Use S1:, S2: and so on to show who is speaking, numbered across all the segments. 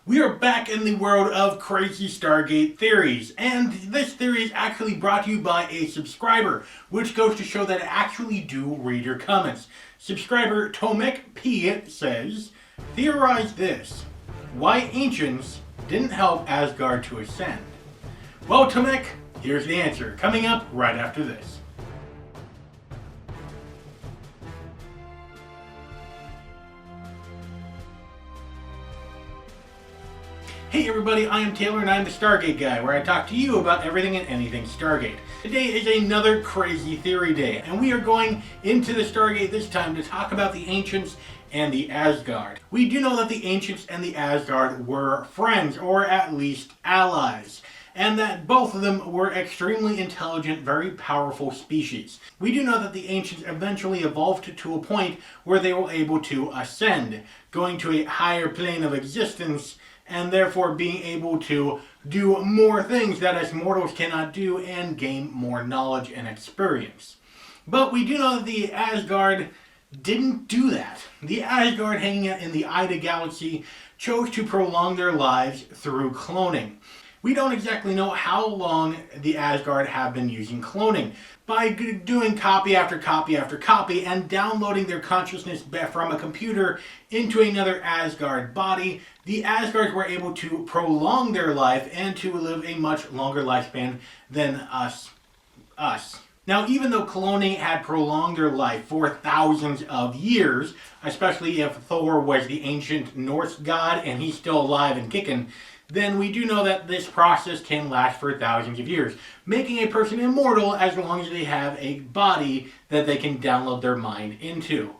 S1: We are back in the world of crazy Stargate theories, and this theory is actually brought to you by a subscriber, which goes to show that I actually do read your comments. Subscriber Tomek P says, theorize this. Why ancients didn't help Asgard to ascend? Well, Tomek, here's the answer, coming up right after this. Hey everybody, I am Taylor and I'm the Stargate guy, where I talk to you about everything and anything Stargate. Today is another crazy theory day, and we are going into the Stargate this time to talk about the Ancients and the Asgard. We do know that the Ancients and the Asgard were friends, or at least allies, and that both of them were extremely intelligent, very powerful species. We do know that the Ancients eventually evolved to a point where they were able to ascend, going to a higher plane of existence, and therefore being able to do more things that us mortals cannot do and gain more knowledge and experience. But we do know that the Asgard didn't do that. The Asgard, hanging out in the Ida galaxy, chose to prolong their lives through cloning. We don't exactly know how long the Asgard have been using cloning. By doing copy after copy after copy and downloading their consciousness from a computer into another Asgard body, the Asgards were able to prolong their life and to live a much longer lifespan than us. Now, even though cloning had prolonged their life for thousands of years, especially if Thor was the ancient Norse god and he's still alive and kicking, then we do know that this process can last for thousands of years, making a person immortal as long as they have a body that they can download their mind into.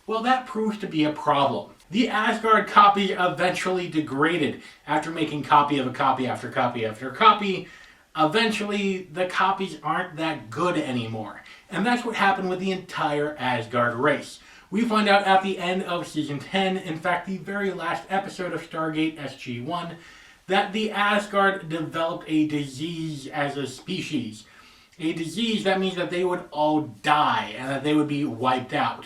S1: Well, that proves to be a problem. The Asgard copy eventually degraded after making copy of a copy after copy after copy. Eventually, the copies aren't that good anymore. And that's what happened with the entire Asgard race. We find out at the end of Season 10, in fact the very last episode of Stargate SG-1, that the Asgard developed a disease as a species. A disease that means that they would all die and that they would be wiped out.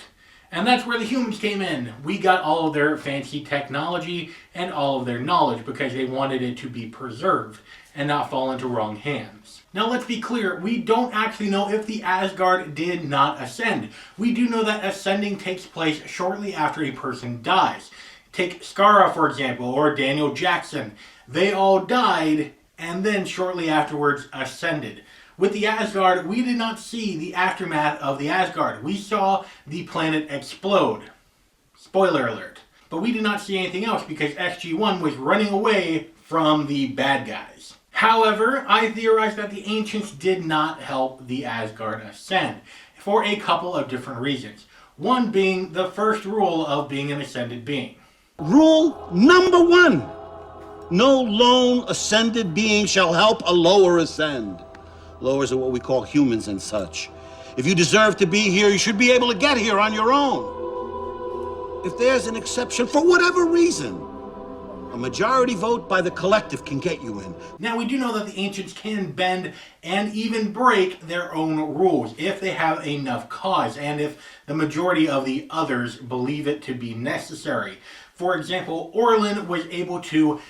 S1: And that's where the humans came in. We got all of their fancy technology and all of their knowledge because they wanted it to be preserved and not fall into wrong hands. Now let's be clear, we don't actually know if the Asgard did not ascend. We do know that ascending takes place shortly after a person dies. Take Skara, for example, or Daniel Jackson. They all died and then shortly afterwards ascended. With the Asgard, we did not see the aftermath of the Asgard. We saw the planet explode. Spoiler alert. But we did not see anything else because SG-1 was running away from the bad guys. However, I theorize that the Ancients did not help the Asgard ascend for a couple of different reasons. One being the first rule of being an ascended being.
S2: Rule number 1. No lone ascended being shall help a lower ascend. Lowers are what we call humans and such. If you deserve to be here, you should be able to get here on your own. If there's an exception, for whatever reason, a majority vote by the collective can get you in.
S1: Now, we do know that the Ancients can bend and even break their own rules if they have enough cause and if the majority of the others believe it to be necessary. For example, Orlin was able to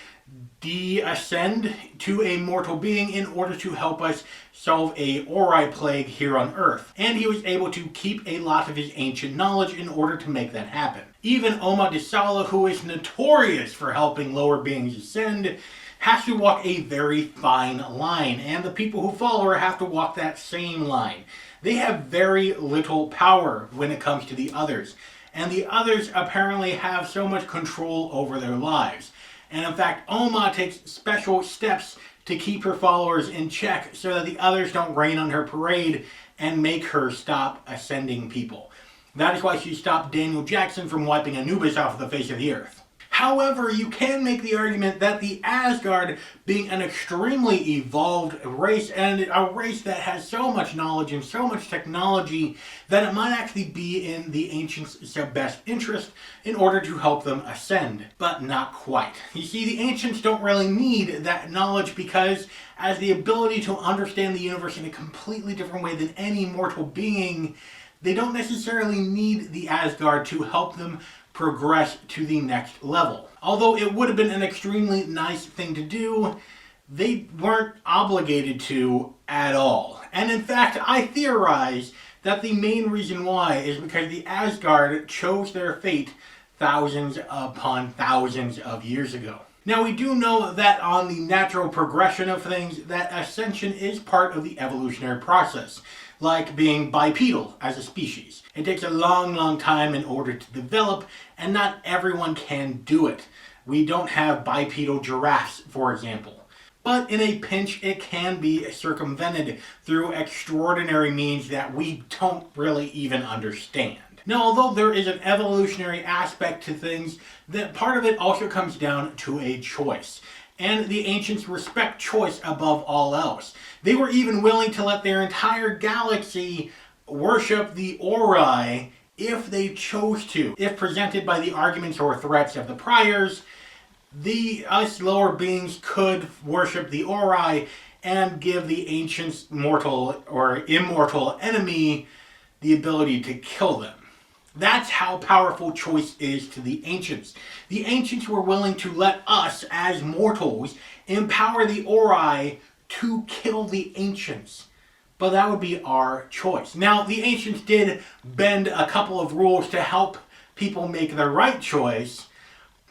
S1: de-ascend to a mortal being in order to help us solve a Ori plague here on Earth. And he was able to keep a lot of his ancient knowledge in order to make that happen. Even Oma Desala, who is notorious for helping lower beings ascend, has to walk a very fine line, and the people who follow her have to walk that same line. They have very little power when it comes to the others, and the others apparently have so much control over their lives. And in fact, Oma takes special steps to keep her followers in check so that the others don't rain on her parade and make her stop ascending people. That is why she stopped Daniel Jackson from wiping Anubis off the face of the earth. However, you can make the argument that the Asgard, being an extremely evolved race and a race that has so much knowledge and so much technology, that it might actually be in the Ancients' best interest in order to help them ascend. But not quite. You see, the Ancients don't really need that knowledge because as the ability to understand the universe in a completely different way than any mortal being, they don't necessarily need the Asgard to help them progress to the next level. Although it would have been an extremely nice thing to do, they weren't obligated to at all. And in fact, I theorize that the main reason why is because the Asgard chose their fate thousands upon thousands of years ago. Now, we do know that on the natural progression of things, that ascension is part of the evolutionary process, like being bipedal as a species. It takes a long, long time in order to develop, and not everyone can do it. We don't have bipedal giraffes, for example. But in a pinch, it can be circumvented through extraordinary means that we don't really even understand. Now, although there is an evolutionary aspect to things, that part of it also comes down to a choice. And the ancients respect choice above all else. They were even willing to let their entire galaxy worship the Ori if they chose to. If presented by the arguments or threats of the priors, us lower beings could worship the Ori and give the ancients' mortal or immortal enemy the ability to kill them. That's how powerful choice is to the ancients. The ancients were willing to let us, as mortals, empower the Ori to kill the ancients. But that would be our choice. Now, the ancients did bend a couple of rules to help people make the right choice,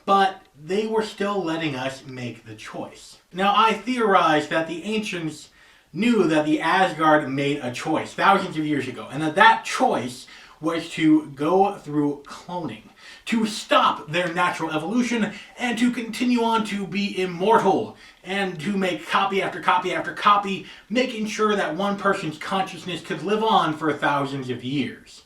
S1: but they were still letting us make the choice. Now, I theorize that the ancients knew that the Asgard made a choice thousands of years ago, and that choice was to go through cloning, to stop their natural evolution, and to continue on to be immortal, and to make copy after copy after copy, making sure that one person's consciousness could live on for thousands of years.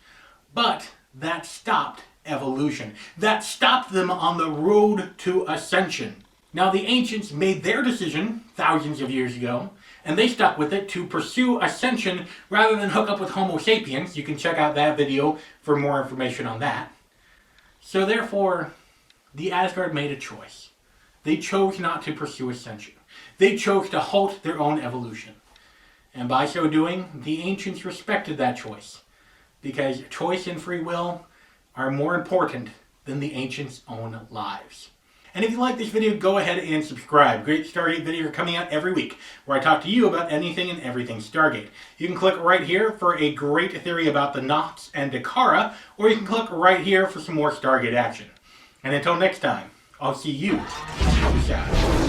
S1: But that stopped evolution. That stopped them on the road to ascension. Now, the ancients made their decision thousands of years ago, and they stuck with it to pursue ascension rather than hook up with Homo sapiens. You can check out that video for more information on that. So therefore, the Asgard made a choice. They chose not to pursue ascension. They chose to halt their own evolution. And by so doing, the ancients respected that choice, because choice and free will are more important than the ancients' own lives. And if you like this video, go ahead and subscribe. Great Stargate videos are coming out every week, where I talk to you about anything and everything Stargate. You can click right here for a great theory about the Nox and Dekara, or you can click right here for some more Stargate action. And until next time, I'll see you on the other side.